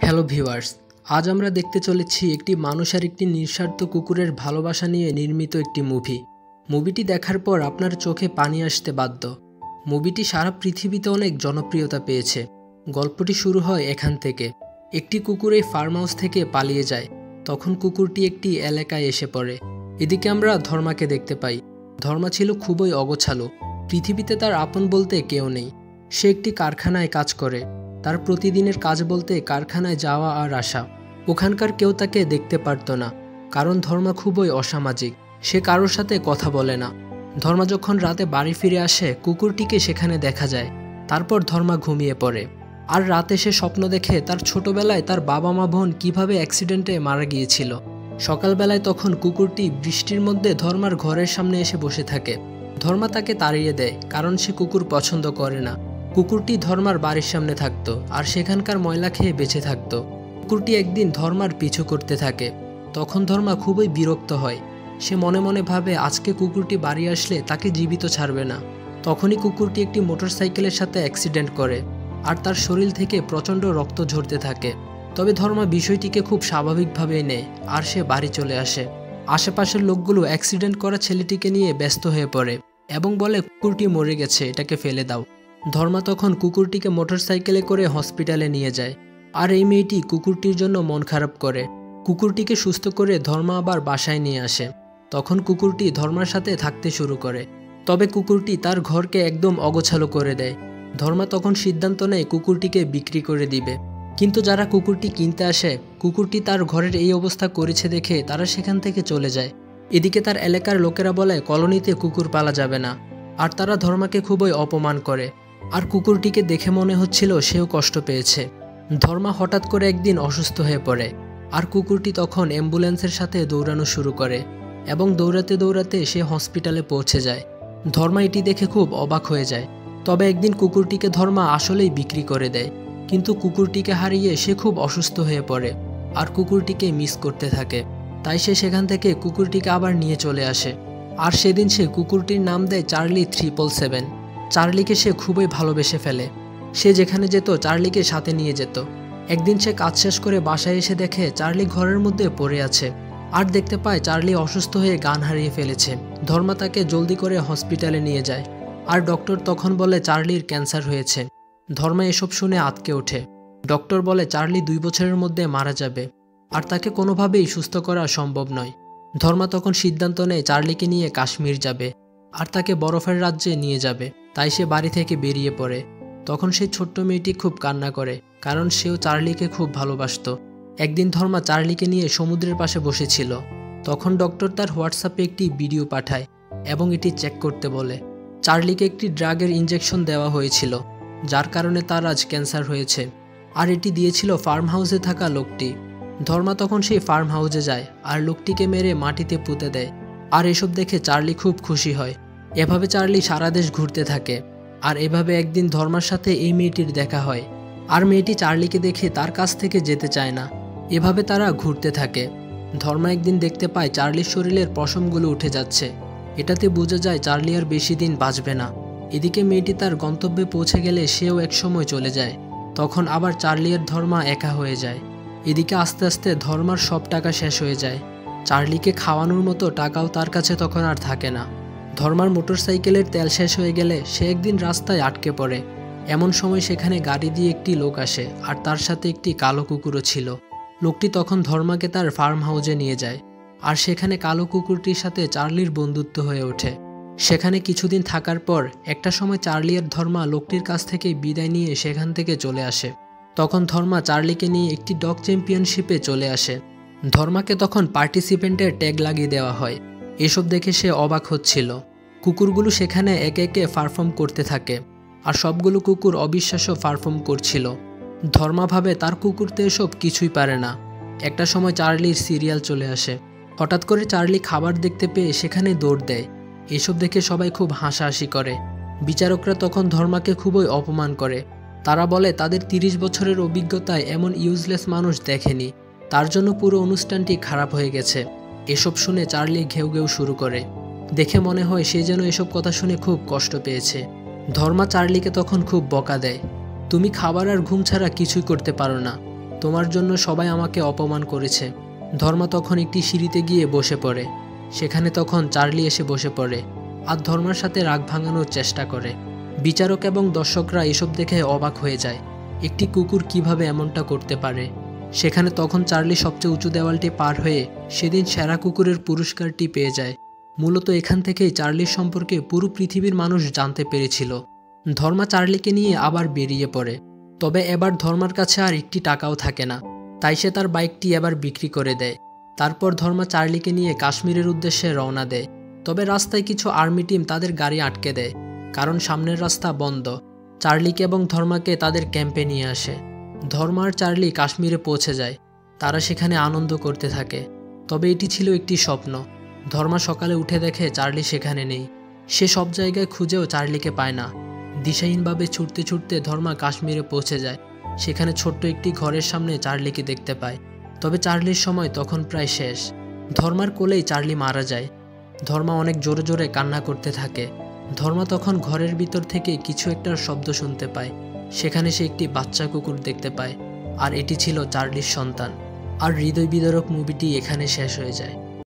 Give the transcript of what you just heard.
Hello viewers, আজ আমরা দেখতে চলেছি একটি মানুষ আর একটি নিঃস্বার্থ কুকুরের ভালোবাসা নিয়ে নির্মিত একটি মুভিটি দেখার পর আপনার চোখে পানি আসতে বাধ্য। মুভিটি সারা পৃথিবীতে অনেক জনপ্রিয়তা পেয়েছে। গল্পটি শুরু হয় এখান থেকে। একটি কুকুর এই ফার্ম হাউস থেকে পালিয়ে যায়। তখন কুকুরটি একটি এলাকায় এসে পড়ে। এদিকে আমরা ধর্মাকে দেখতে পাই। ধর্মা ছিল খুবই অগোছালো। পৃথিবীতে তার আপন বলতে কেউ নেই। সে একটি কারখানায় কাজ করে। তার প্রতিদিনের কাজ বলতে কারখানায় যাওয়া আর আসা। ওখানকার কেউ তাকে দেখতে পারত না, কারণ ধর্মা খুবই অসামাজিক। সে কারোর সাথে কথা বলে না। ধর্মা যখন রাতে বাড়ি ফিরে আসে, কুকুরটিকে সেখানে দেখা যায়। তারপর ধর্মা ঘুমিয়ে পড়ে। আর রাতে সে স্বপ্ন দেখে তার ছোটবেলায় তার বাবা মা বোন কিভাবে অ্যাক্সিডেন্টে মারা গিয়েছিল। সকালবেলায় তখন কুকুরটি বৃষ্টির মধ্যে ধর্মার ঘরের সামনে এসে বসে থাকে। ধর্মা তাকে তাড়িয়ে দেয়, কারণ সে কুকুর পছন্দ করে না। কুকুরটি ধর্মার বাড়ির সামনে থাকতো আর সেখানকার ময়লা খেয়ে বেঁচে থাকতো। কুকুরটি একদিন ধর্মার পিছু করতে থাকে। তখন ধর্মা খুবই বিরক্ত হয়। সে মনে মনে ভাবে আজকে কুকুরটি বাড়ি আসলে তাকে জীবিত ছাড়বে না। তখনই কুকুরটি একটি মোটরসাইকেলের সাথে অ্যাক্সিডেন্ট করে আর তার শরীর থেকে প্রচণ্ড রক্ত ঝরতে থাকে। তবে ধর্মা বিষয়টিকে খুব স্বাভাবিকভাবেই নেয় আর সে বাড়ি চলে আসে। আশেপাশের লোকগুলো অ্যাক্সিডেন্ট করা ছেলেটিকে নিয়ে ব্যস্ত হয়ে পড়ে এবং বলে কুকুরটি মরে গেছে, এটাকে ফেলে দাও। ধর্মা তখন কুকুরটিকে মোটরসাইকেলে করে হসপিটালে নিয়ে যায়। আর এই মেয়েটি কুকুরটির জন্য মন খারাপ করে। কুকুরটিকে সুস্থ করে ধর্মা আবার বাসায় নিয়ে আসে। তখন কুকুরটি ধর্মার সাথে থাকতে শুরু করে। তবে কুকুরটি তার ঘরকে একদম অগোছালো করে দেয়। ধর্মা তখন সিদ্ধান্ত নেয় কুকুরটিকে বিক্রি করে দিবে। কিন্তু যারা কুকুরটি কিনতে আসে, কুকুরটি তার ঘরের এই অবস্থা করেছে দেখে তারা সেখান থেকে চলে যায়। এদিকে তার এলাকার লোকেরা বলে কলোনিতে কুকুর পালা যাবে না, আর তারা ধর্মাকে খুবই অপমান করে। আর কুকুরটিকে দেখে মনে হচ্ছিল সেও কষ্ট পেয়েছে। ধর্মা হঠাৎ করে একদিন অসুস্থ হয়ে পড়ে আর কুকুরটি তখন অ্যাম্বুলেন্সের সাথে দৌড়ানো শুরু করে এবং দৌড়াতে দৌড়াতে সে হসপিটালে পৌঁছে যায়। ধর্মা এটি দেখে খুব অবাক হয়ে যায়। তবে একদিন কুকুরটিকে ধর্মা আসলেই বিক্রি করে দেয়। কিন্তু কুকুরটিকে হারিয়ে সে খুব অসুস্থ হয়ে পড়ে আর কুকুরটিকে মিস করতে থাকে। তাই সে সেখান থেকে কুকুরটিকে আবার নিয়ে চলে আসে। আর সেদিন সে কুকুরটির নাম দেয় চার্লি 777। চার্লিকে সে খুবই ভালোবেসে ফেলে। সে যেখানে যেত চার্লিকে সাথে নিয়ে যেত। একদিন সে কাজ শেষ করে বাসায় এসে দেখে চার্লি ঘরের মধ্যে পড়ে আছে আর দেখতে পায় চার্লি অসুস্থ হয়ে জ্ঞান হারিয়ে ফেলেছে। ধর্মা তাকে জলদি করে হসপিটালে নিয়ে যায় আর ডক্টর তখন বলে চার্লির ক্যান্সার হয়েছে। ধর্মা এসব শুনে আঁতকে ওঠে। ডক্টর বলে চার্লি 2 বছরের মধ্যে মারা যাবে আর তাকে কোনোভাবেই সুস্থ করা সম্ভব নয়। ধর্মা তখন সিদ্ধান্ত নেয় চার্লিকে নিয়ে কাশ্মীর যাবে আর তাকে বরফের রাজ্যে নিয়ে যাবে। তাই সে বাড়ি থেকে বেরিয়ে পড়ে। তখন সেই ছোট্ট মেয়েটি খুব কান্না করে, কারণ সেও চার্লিকে খুব ভালোবাসত। একদিন ধর্মা চার্লিকে নিয়ে সমুদ্রের পাশে বসেছিল। তখন ডক্টর তার হোয়াটসঅ্যাপে একটি ভিডিও পাঠায় এবং এটি চেক করতে বলে। চার্লিকে একটি ড্রাগের ইঞ্জেকশন দেওয়া হয়েছিল, যার কারণে তার আজ ক্যান্সার হয়েছে। আর এটি দিয়েছিল ফার্ম হাউসে থাকা লোকটি। ধর্মা তখন সেই ফার্ম হাউসে যায় আর লোকটিকে মেরে মাটিতে পুঁতে দেয়। আর এসব দেখে চার্লি খুব খুশি হয়। এভাবে চার্লি সারা দেশ ঘুরতে থাকে। আর এভাবে একদিন ধর্মার সাথে এই মেয়েটির দেখা হয়। আর মেয়েটি চার্লিকে দেখে তার কাছ থেকে যেতে চায় না। এভাবে তারা ঘুরতে থাকে। ধর্মা একদিন দেখতে পায় চার্লির শরীরের পশমগুলো উঠে যাচ্ছে। এটাতে বোঝা যায় চার্লি আর বেশি দিন বাঁচবে না। এদিকে মেয়েটি তার গন্তব্যে পৌঁছে গেলে সেও একসময় চলে যায়। তখন আবার চার্লি আর ধর্মা একা হয়ে যায়। এদিকে আস্তে আস্তে ধর্মার সব টাকা শেষ হয়ে যায়। চার্লিকে খাওয়ানোর মতো টাকাও তার কাছে তখন আর থাকে না। ধর্মার মোটরসাইকেলের তেল শেষ হয়ে গেলে সে একদিন রাস্তায় আটকে পড়ে। এমন সময় সেখানে গাড়ি দিয়ে একটি লোক আসে আর তার সাথে একটি কালো কুকুরও ছিল। লোকটি তখন ধর্মাকে তার ফার্ম হাউসে নিয়ে যায় আর সেখানে কালো কুকুরটির সাথে চার্লির বন্ধুত্ব হয়ে ওঠে। সেখানে কিছুদিন থাকার পর একটা সময় চার্লি আর ধর্মা লোকটির কাছ থেকে বিদায় নিয়ে সেখান থেকে চলে আসে। তখন ধর্মা চার্লিকে নিয়ে একটি ডগ চ্যাম্পিয়নশিপে চলে আসে। ধর্মাকে তখন পার্টিসিপেন্টের ট্যাগ লাগিয়ে দেওয়া হয়। এসব দেখে সে অবাক হচ্ছিল। কুকুরগুলো সেখানে একে একে পারফর্ম করতে থাকে আর সবগুলো কুকুর অবিশ্বাস্য পারফর্ম করছিল। ধর্মা ভাবে তার কুকুর তো এসব কিছুই পারে না। একটা সময় চার্লির সিরিয়াল চলে আসে। হঠাৎ করে চার্লি খাবার দেখতে পেয়ে সেখানে দৌড় দেয়। এসব দেখে সবাই খুব হাসাহাসি করে। বিচারকরা তখন ধর্মাকে খুবই অপমান করে। তারা বলে তাদের 30 বছরের অভিজ্ঞতায় এমন ইউজলেস মানুষ দেখেনি। তার জন্য পুরো অনুষ্ঠানটি খারাপ হয়ে গেছে। এসব শুনে চার্লি ঘেউ ঘেউ শুরু করে। দেখে মনে হয় সে যেন এসব কথা শুনে খুব কষ্ট পেয়েছে। ধর্মা চার্লিকে তখন খুব বকা দেয়, তুমি খাবার আর ঘুম ছাড়া কিছুই করতে পারো না। তোমার জন্য সবাই আমাকে অপমান করেছে। ধর্মা তখন একটি সিঁড়িতে গিয়ে বসে পড়ে। সেখানে তখন চার্লি এসে বসে পড়ে আর ধর্মার সাথে রাগ ভাঙানোর চেষ্টা করে। বিচারক এবং দর্শকরা এসব দেখে অবাক হয়ে যায়, একটি কুকুর কিভাবে এমনটা করতে পারে। সেখানে তখন চার্লি সবচেয়ে উঁচু দেওয়ালটি পার হয়ে সেদিন সেরা কুকুরের পুরস্কারটি পেয়ে যায়। মূলত এখান থেকেই চার্লির সম্পর্কে পুরো পৃথিবীর মানুষ জানতে পেরেছিল। ধর্মা চার্লিকে নিয়ে আবার বেরিয়ে পড়ে, তবে এবার ধর্মার কাছে আর একটি টাকাও থাকে না, তাই সে তার বাইকটি এবার বিক্রি করে দেয়। তারপর ধর্মা চার্লিকে নিয়ে কাশ্মীরের উদ্দেশ্যে রওনা দেয়, তবে রাস্তায় কিছু আর্মি টিম তাদের গাড়ি আটকে দেয়, কারণ সামনের রাস্তা বন্ধ। চার্লিকে এবং ধর্মাকে তাদের ক্যাম্পে নিয়ে আসে। ধর্মা আর চার্লি কাশ্মীরে পৌঁছে যায়, তারা সেখানে আনন্দ করতে থাকে। তবে এটি ছিল একটি স্বপ্ন। ধর্মা সকালে উঠে দেখে চার্লি সেখানে নেই। সে সব জায়গায় খুঁজেও চার্লিকে পায় না। দিশাহীনভাবে ছুটতে ছুটতে ধর্মা কাশ্মীরে পৌঁছে যায়। সেখানে ছোট্ট একটি ঘরের সামনে চার্লিকে দেখতে পায়, তবে চার্লির সময় তখন প্রায় শেষ। ধর্মার কোলেই চার্লি মারা যায়। ধর্মা অনেক জোরে জোরে কান্না করতে থাকে। ধর্মা তখন ঘরের ভিতর থেকে কিছু একটার শব্দ শুনতে পায়। সেখানে সে একটি বাচ্চা কুকুর দেখতে পায়, আর এটি ছিল চার্লির সন্তান। আর হৃদয় বিদারক মুভিটি এখানে শেষ হয়ে যায়।